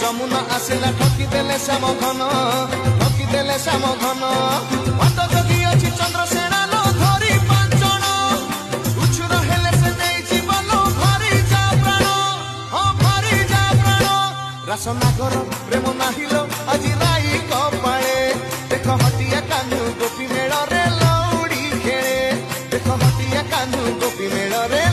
যমুনা আসিলা ঠকিদেলে শ্যাম ঘন ঠকিদেলে শ্যাম ঘন অত যোগী অছি চন্দ্রসেনা লো ধরি পাঁচজন উছুর হেলে সে নেই জীবন ভারি যা প্রাণ ভারি যা প্রাণ রাসনাগর প্রেম নাহিল আজি রাই কপালে দেখ হটিয়া কানু গোপী মেড়রে লৌড়ি খেলে দেখ হটিয়া কানু গোপী মেড়রে